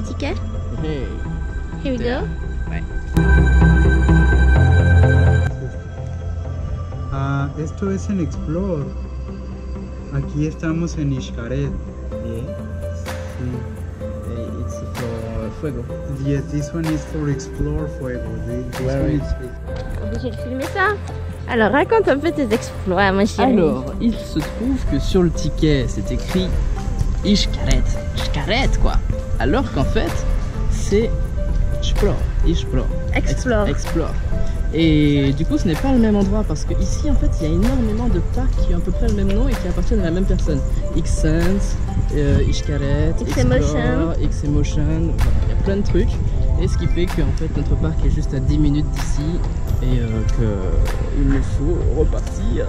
des tickets? Hey. Here we go. Ouais. Esto es en Explore. Aquí estamos en Xcaret. It's for Fuego. Yes, this one is for Explore Fuego. This one is... Obligé de filmer ça. Alors raconte un peu tes exploits, ma chérie. Alors, il se trouve que sur le ticket, c'est écrit Xcaret. Xcaret, quoi. Alors qu'en fait, c'est Explore. Explore. Explore. Et du coup, ce n'est pas le même endroit parce que ici, en fait, il y a énormément de parcs qui ont à peu près le même nom et qui appartiennent à la même personne. X-Sense, Xcaret, X-Emotion. X-Emotion, voilà, il y a plein de trucs. Et ce qui fait que en fait, notre parc est juste à 10 minutes d'ici et qu'il nous faut repartir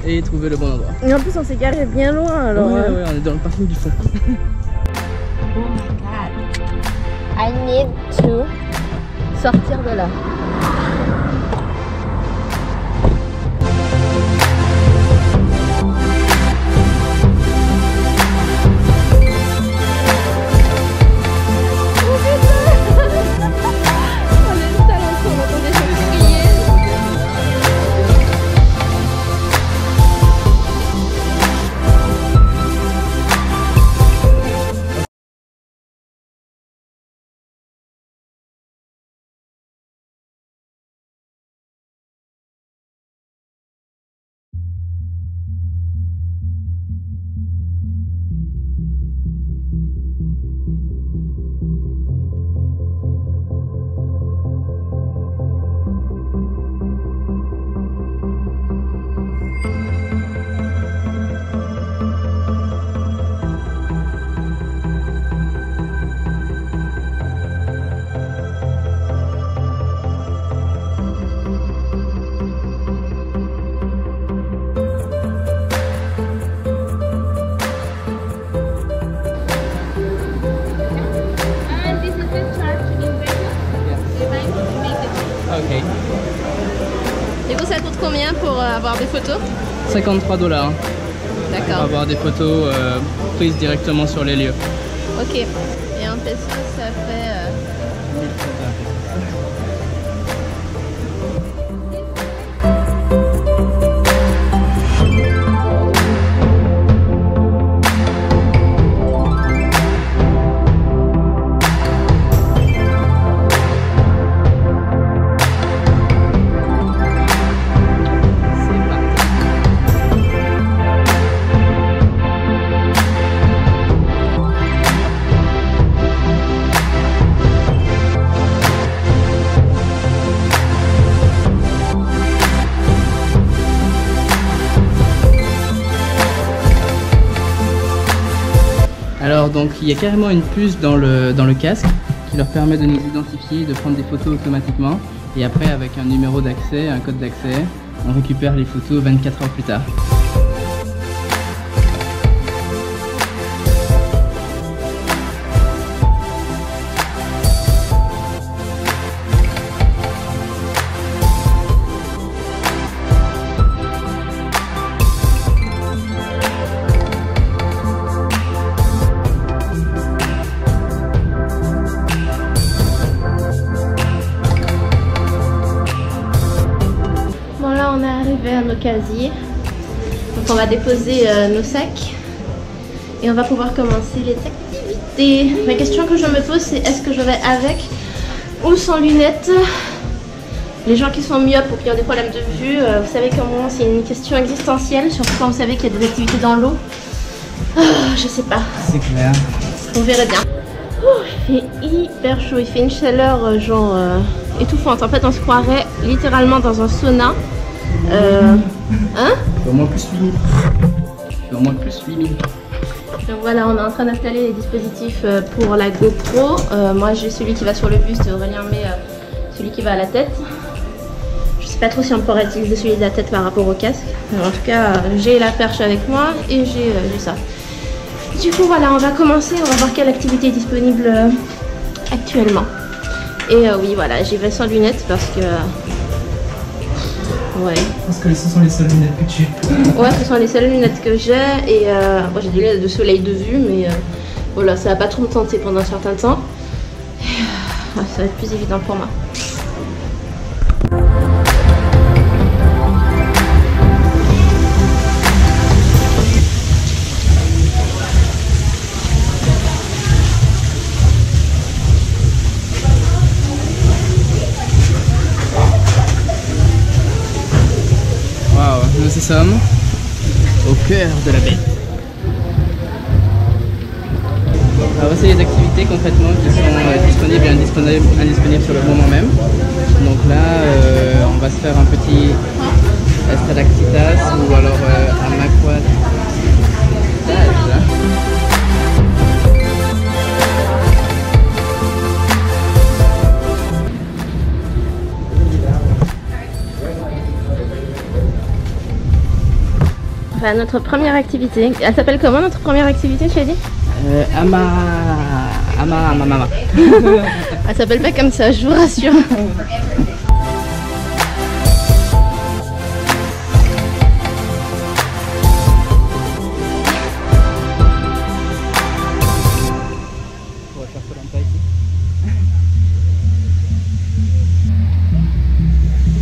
et trouver le bon endroit. Et en plus, on s'est garé bien loin alors. Ouais, on est dans le parking du fond. Oh my god. I need to sortir de là. Ok. Du coup, ça coûte combien pour avoir des photos? 53 $. Pour D'accord. avoir des photos prises directement sur les lieux. Ok. Et en pesos, ça fait... Alors donc il y a carrément une puce dans le casque qui leur permet de nous identifier, de prendre des photos automatiquement et après avec un numéro d'accès, un code d'accès, on récupère les photos 24 heures plus tard. On est arrivé à nos casiers, donc on va déposer nos sacs et on va pouvoir commencer les activités. La question que je me pose, c'est est-ce que je vais avec ou sans lunettes? Les gens qui sont myopes ou qui ont des problèmes de vue, vous savez comment c'est une question existentielle, surtout quand vous savez qu'il y a des activités dans l'eau. Je sais pas. C'est clair. On verra bien. Il fait hyper chaud, il fait une chaleur genre étouffante. En fait, on se croirait littéralement dans un sauna. Hein? Au moins plus 8000. Au moins plus 8000. Donc voilà, on est en train d'installer les dispositifs pour la GoPro. Moi j'ai celui qui va sur le buste et Aurélien met celui qui va à la tête. Je sais pas trop si on pourrait utiliser celui de la tête par rapport au casque. En tout cas, j'ai la perche avec moi et j'ai ça. Du coup voilà, on va commencer, on va voir quelle activité est disponible actuellement. Et oui voilà, j'y vais sans lunettes parce que... ouais. Parce que ce sont les seules lunettes que tu as. Ouais, ce sont les seules lunettes que j'ai et moi j'ai des lunettes de soleil de vue mais Voilà, ça va pas trop me tenter pendant un certain temps. Ça va être plus évident pour moi. Waouh, nous y sommes au cœur de la baie. Alors voici les activités concrètement qui sont disponibles et indisponibles sur le moment même. Donc là, on va se faire un petit Estalactitas ou alors un aquatage. Enfin, notre première activité, elle s'appelle comment notre première activité, tu as dit? Mama. Elle s'appelle pas comme ça, je vous rassure.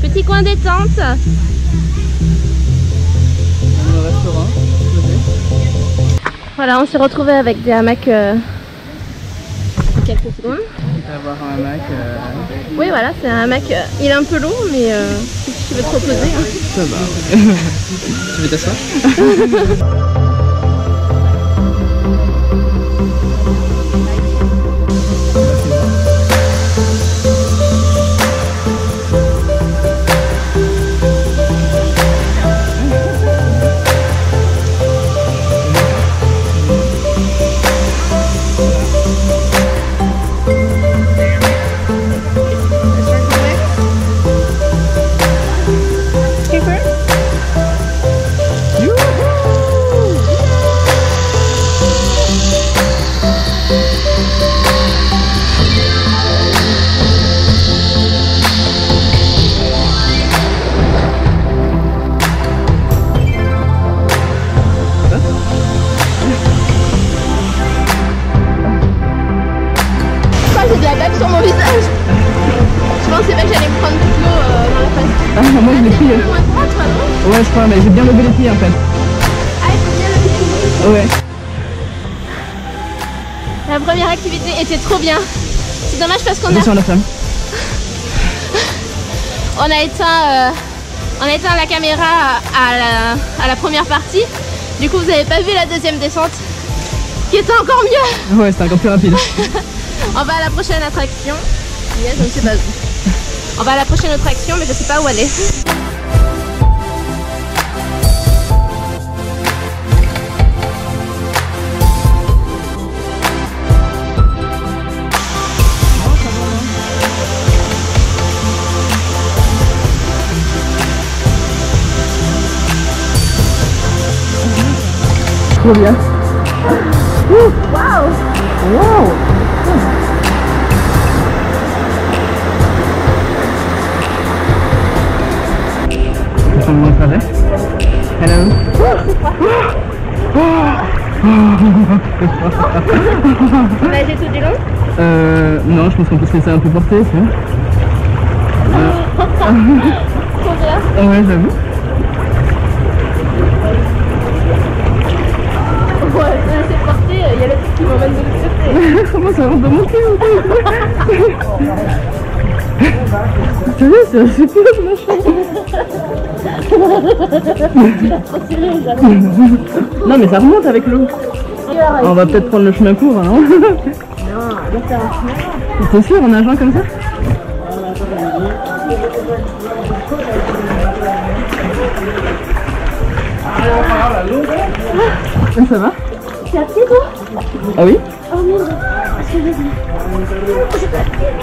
Petit coin détente. Le restaurant. Voilà, on s'est retrouvé avec des hamacs quelques secondes. On peut avoir un hamac. Oui, voilà, c'est un hamac. Il est un peu long, mais si tu veux te reposer. Hein. Ça va. Tu veux t'asseoir? Sur mon visage. Je pensais pas que j'allais me prendre toute l'eau dans la face. Ah, moi je l'ai pris. Moins droit, toi, non? Ouais, je crois, mais j'ai bien levé les pieds en fait. Ah, il faut bien lever les pieds. Ouais. La première activité était trop bien. C'est dommage parce qu'on Attention à la flamme. on a éteint la caméra à la première partie. Du coup, vous n'avez pas vu la deuxième descente, qui était encore mieux. Ouais, c'était encore plus rapide. On va à la prochaine attraction. Yes, je ne sais pas où. On va à la prochaine attraction, mais je ne sais pas où aller. Trop bien. Waouh! Wow. Hello. On a été tout du long? Non, je pense qu'on peut se laisser un peu porter, tu vois. Trop bien. Ouais, j'avoue. Ouais, je vais laisser porter, il y a le truc qui m'emmène de l'autre côté. Comment ça va remonter? Tu vois, c'est assez peu le machin. Non mais ça remonte avec l'eau. On va peut-être prendre le chemin court, hein. Non, on va faire un chemin. T'es sûr en nageant comme ça? Ça va? T'es à pied toi? Ah oui? Oh merde, qu'est-ce que j'ai dit?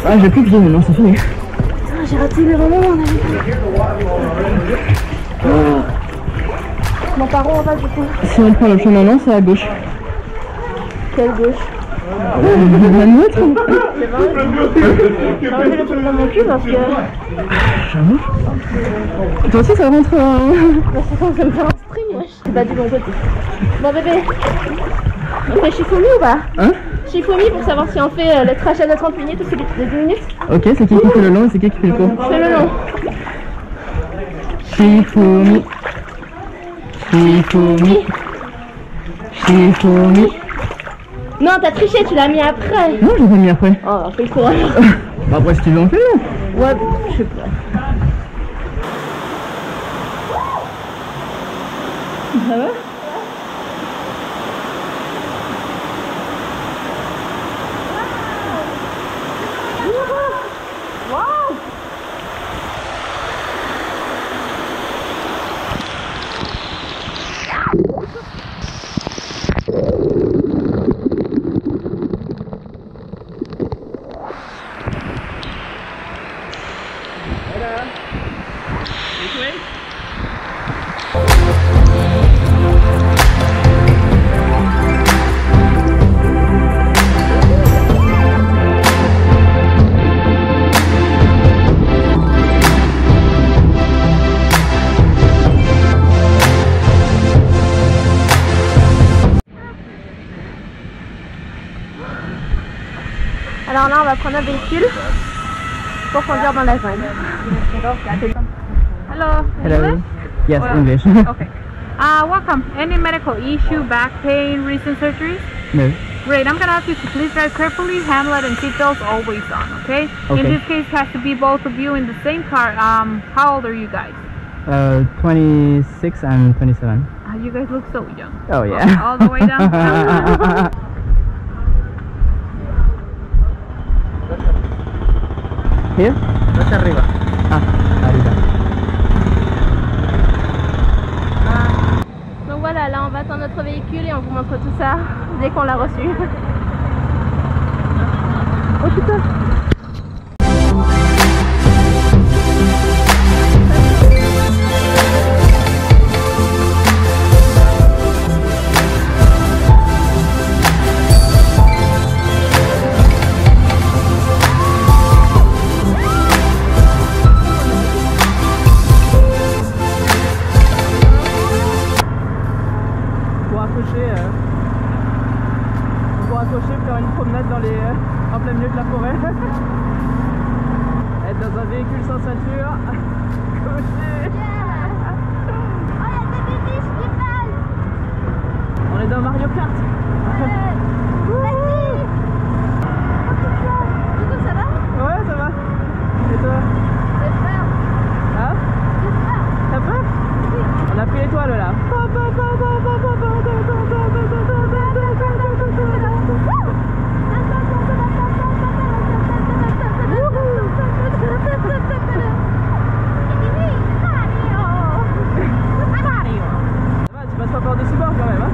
Ah j'ai plus de pied maintenant, c'est fini. J'ai raté le moment où on avait fait. Mon par où on va du coup? Si on prend le chemin non, c'est à gauche. Quelle gauche? La nôtre? J'ai pas envie de le truc dans mon cul parce que... J'avoue. Toi aussi ça rentre Ça me fait un stream, ouais. C'est pas du bon côté. Bon bébé, on fait Shifumi ou pas? Hein? Shifumi pour savoir si on fait le trajet de 30 minutes ou celui de 10 minutes. Ok, c'est qui fait le long et c'est qui fait le court? Je fais le long. Shifumi. Shifumi. Shifumi. Non, t'as triché, tu l'as mis après. Non, je l'ai mis après. Oh, fais le cours alors. Bah après si tu veux on fait le long. Ouais, je sais pas. Ça va? Alors là, on va prendre un véhicule pour conduire dans la jungle. Hello. Hello. Yes, Well, English. Okay. Welcome. Any medical issue, back pain, recent surgeries? No. Great. I'm gonna ask you to please drive carefully, handle it, and seatbelts always on. Okay? Okay. In this case, it has to be both of you in the same car. How old are you guys? 26 and 27. You guys look so young. Oh yeah. Okay, all the way down. Here? Más arriba. Ah, arriba. Donc voilà, là on va attendre notre véhicule et on vous montre tout ça dès qu'on l'a reçu. Oh putain! Pour accrocher, faire une promenade en plein milieu de la forêt. Être dans un véhicule sans ceinture. Accrocher. On est dans Mario Kart. Ça va? Ouais, ça va. Et toi? J'ai peur. Hein? T'as peur? On a pris l'étoile là. Tu passes pas par-dessus bord quand même, hein?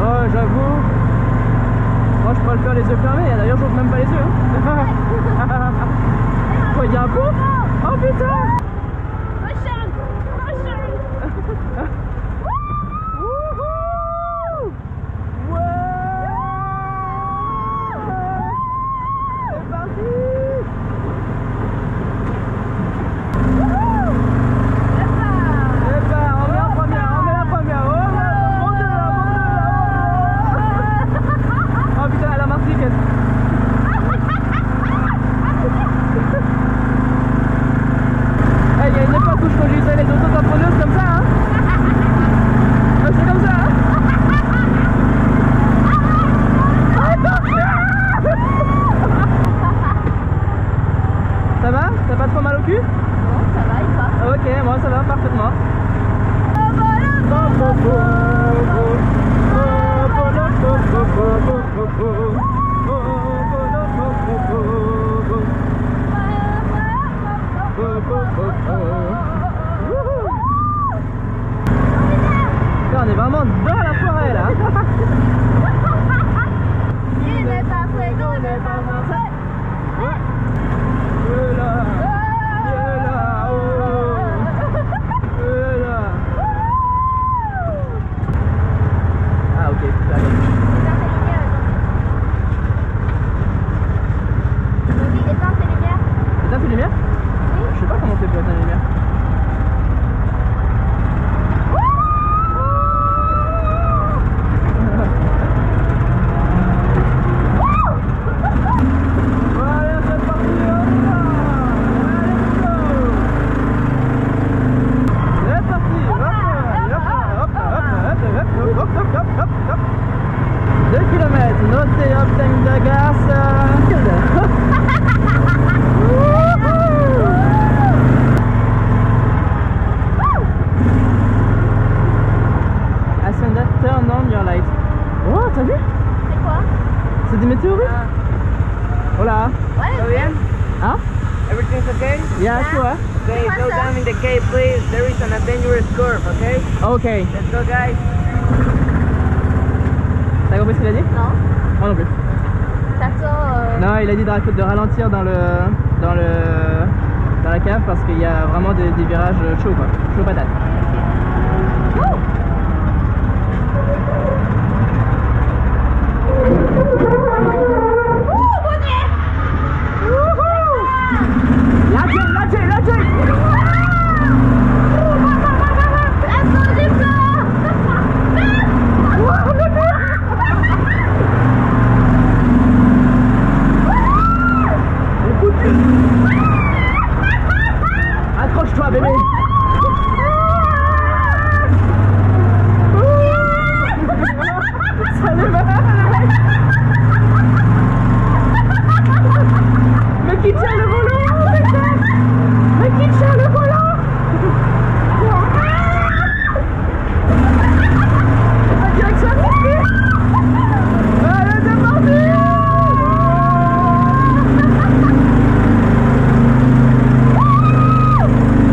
Oh, j'avoue. Moi, je peux le faire les yeux fermés. D'ailleurs, j'ouvre même pas les yeux. Quoi, il y a un pont? Oh putain! Ça va? T'as pas trop mal au cul? Non, ça va, il va. Ok, moi ça va parfaitement. Là, on est vraiment dans la forêt là. Il n'est pas prêt, nous n'est pas prêt. okay? Yeah, sure. Okay, go down in the cave, please. There is an dangerous curve, okay? Ok. Let's go, guys. T'as compris ce qu'il a dit? Non. Moi non plus. Ça sort. Non, il a dit de ralentir dans la cave parce qu'il y a vraiment des virages chauds quoi. Chaud patate. Accroche-toi bébé. Ça lui va. Mais qui tient le volant? Mais qui tient le volant? La direction assistée. Allez, c'est parti.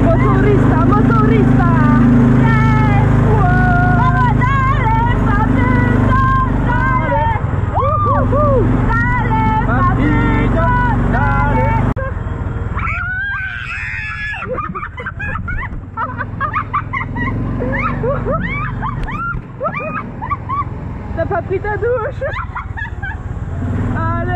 Motorista, motorista. Yes. Wow. Vamos, dale, papito, dale. Dale, papito, dale. T'as pas pris ta douche? Allez.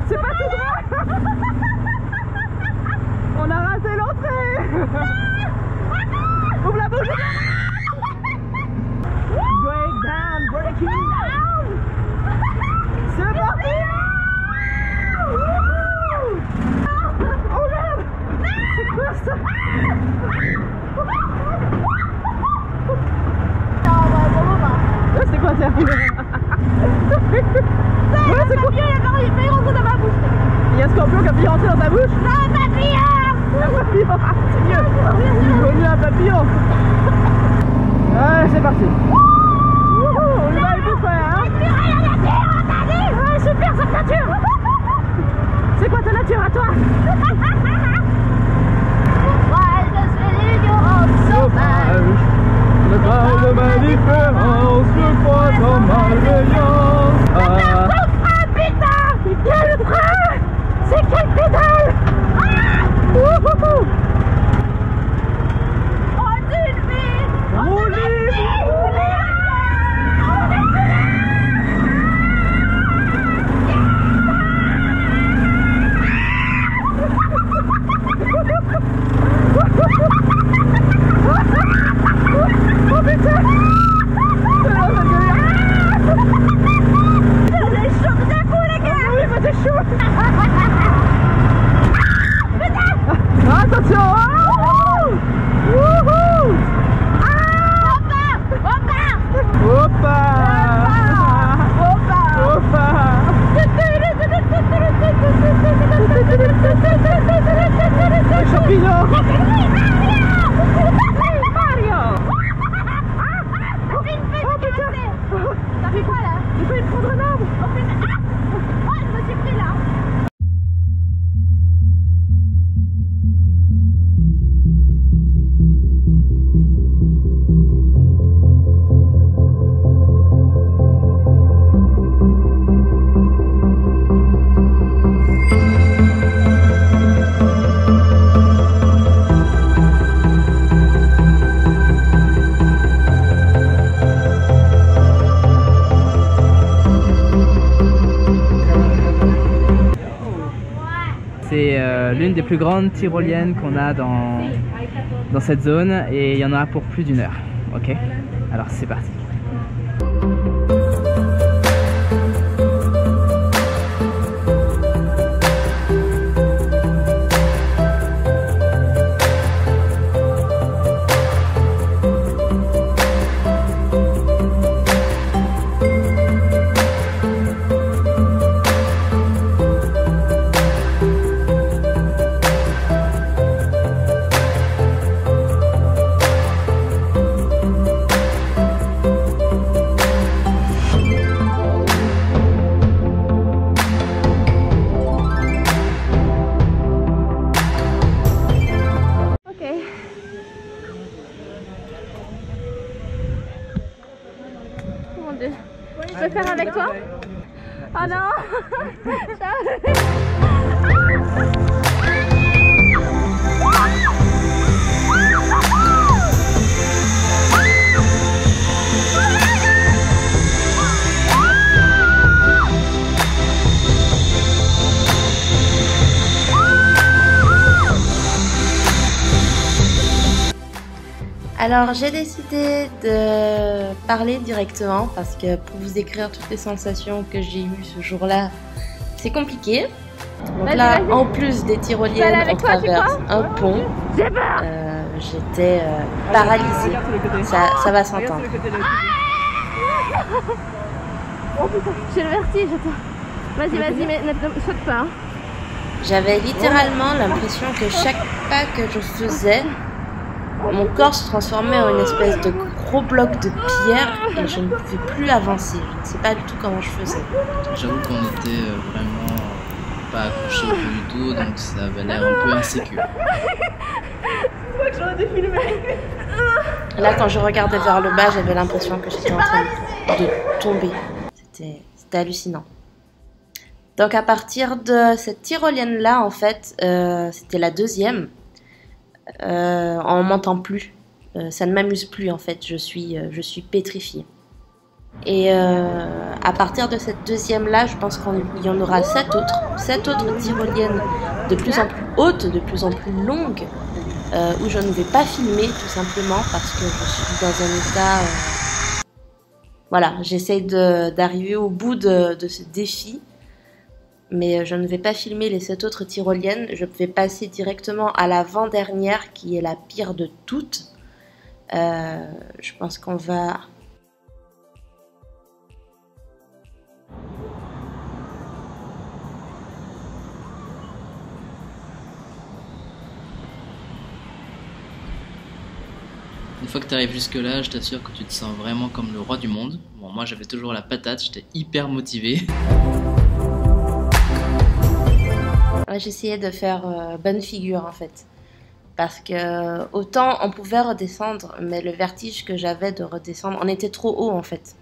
C'est pas tout droit. On a raté l'entrée. Ouvre la bouche. Break down, breaking down. C'est parti. Oh merde. C'est quoi ça? Ouais, c'est quoi ça? Ouais, c'est quoi? Il rentre dans ma bouche. Il y a un scorpion qui a failli rentrer dans ta bouche? Non, un papillon. Un papillon, c'est mieux. Il vaut mieux un papillon. Ouais, c'est parti. On y va et tout faire, hein? Ouais, super cette nature. C'est quoi ta nature à toi? Le pas de ma différence, je crois en malveillance. Ah putain! Quel frein! C'est quelle pédale! Attention! Wouhou! Hoppa! Champignon! Mario! T'as fait quoi là? Il faut prendre un arbre! Oh putain! Oh, je me suis pris là! C'est l'une des plus grandes tyroliennes qu'on a dans cette zone et il y en aura pour plus d'1 heure. Ok, alors c'est parti. avec toi? Oh non. Alors j'ai décidé de parler directement parce que pour vous décrire toutes les sensations que j'ai eues ce jour-là, c'est compliqué. Donc là, en plus des tyroliennes, on traverse un pont. J'étais paralysée. Ça va s'entendre. Oh putain, j'ai le vertige, attends. Vas-y, mais ne saute pas. Hein. J'avais littéralement l'impression que chaque pas que je faisais, mon corps se transformait en une espèce de gros bloc de pierre et je ne pouvais plus avancer. Je ne sais pas du tout comment je faisais. J'avoue qu'on était vraiment pas accrochés au du tout, donc ça avait l'air un peu insécure. Là, quand je regardais vers le bas, j'avais l'impression que j'étais en train de tomber. C'était hallucinant. Donc à partir de cette tyrolienne-là, en fait, c'était la deuxième. On m'entend plus, ça ne m'amuse plus en fait, je suis pétrifiée. Et à partir de cette deuxième là, je pense qu'il y en aura 7 autres tyroliennes de plus en plus hautes, de plus en plus longues, où je ne vais pas filmer tout simplement parce que je suis dans un état... Voilà, j'essaye d'arriver au bout de ce défi. Mais je ne vais pas filmer les 7 autres tyroliennes, je vais passer directement à l'avant-dernière qui est la pire de toutes. Je pense qu'on va... Une fois que tu arrives jusque là, je t'assure que tu te sens vraiment comme le roi du monde. Bon, moi j'avais toujours la patate, j'étais hyper motivé. J'essayais de faire bonne figure en fait, parce que autant on pouvait redescendre, mais le vertige que j'avais de redescendre, on était trop haut en fait.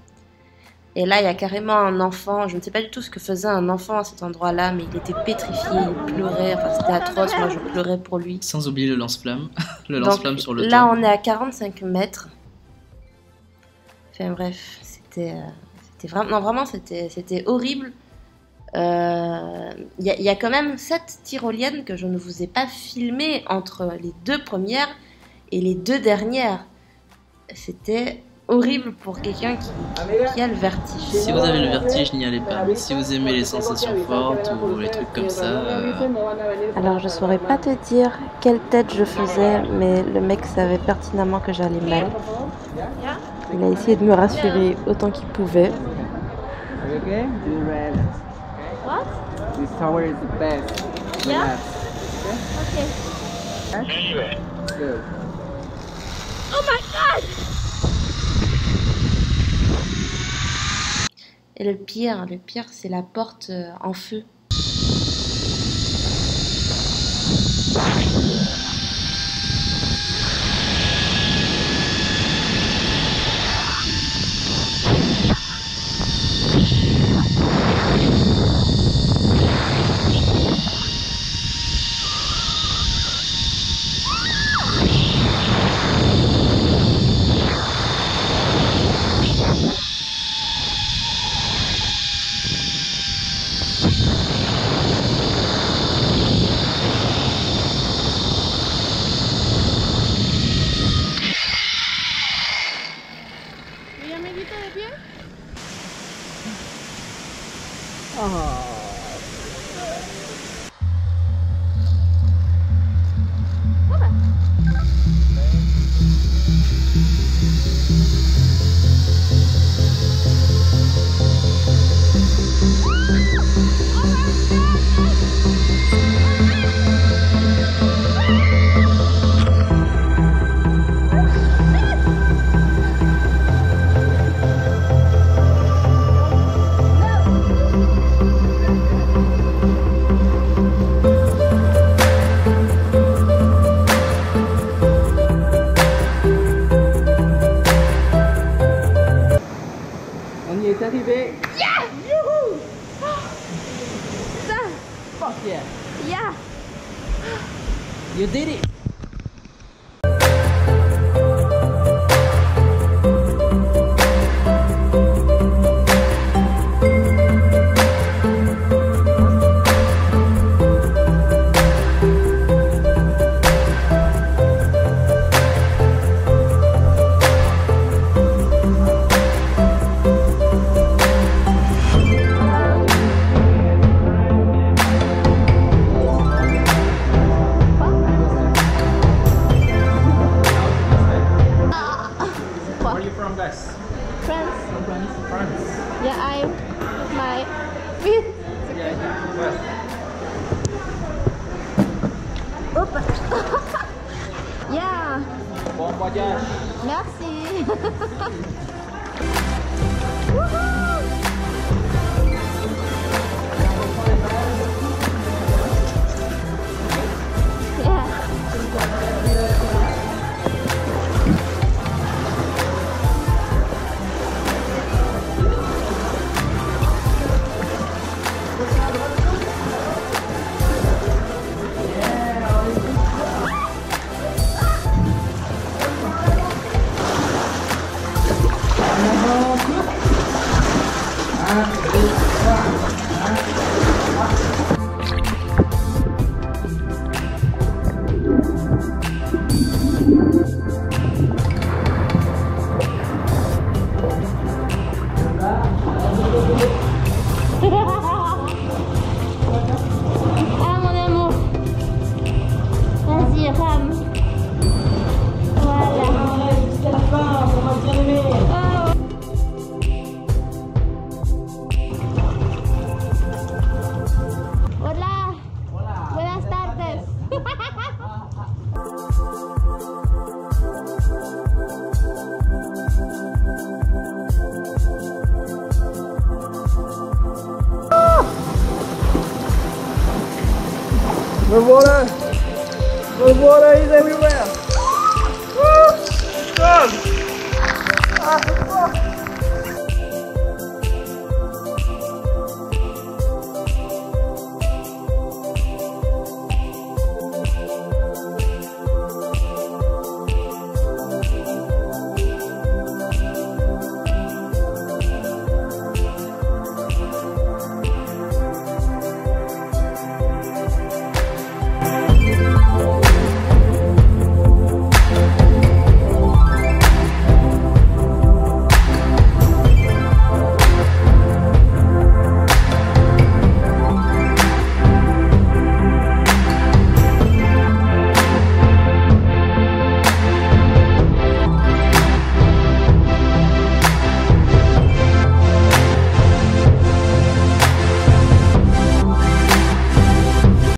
Et là il y a carrément un enfant, je ne sais pas du tout ce que faisait un enfant à cet endroit-là, mais il était pétrifié, il pleurait, enfin c'était atroce, moi je pleurais pour lui. Sans oublier le lance-flamme, le lance-flamme sur le toit. Là on est à 45 mètres. Enfin bref, c'était vraiment, non, vraiment c'était horrible. Y a quand même 7 tyroliennes que je ne vous ai pas filmées entre les 2 premières et les 2 dernières. C'était horrible pour quelqu'un qui a le vertige. Si vous avez le vertige, n'y allez pas. Si vous aimez les sensations fortes ou les trucs comme ça... Alors je saurais pas te dire quelle tête je faisais, mais le mec savait pertinemment que j'allais mal. Il a essayé de me rassurer autant qu'il pouvait. Okay? Do the red. What? This tower is the best. Yeah? Okay. Okay. Good. Oh my god! Et le pire c'est la porte en feu. Yeah. Yeah. You did it. Guys. France. France. Yeah, I'm with my feet. Opa. Yeah. Bon voyage. Merci. Ah mon amour, vas-y rame. Voilà. Jusqu'à la fin, ça m'a bien aimé. Oh. Hola. Buenas tardes. The water is everywhere. Woo! Go!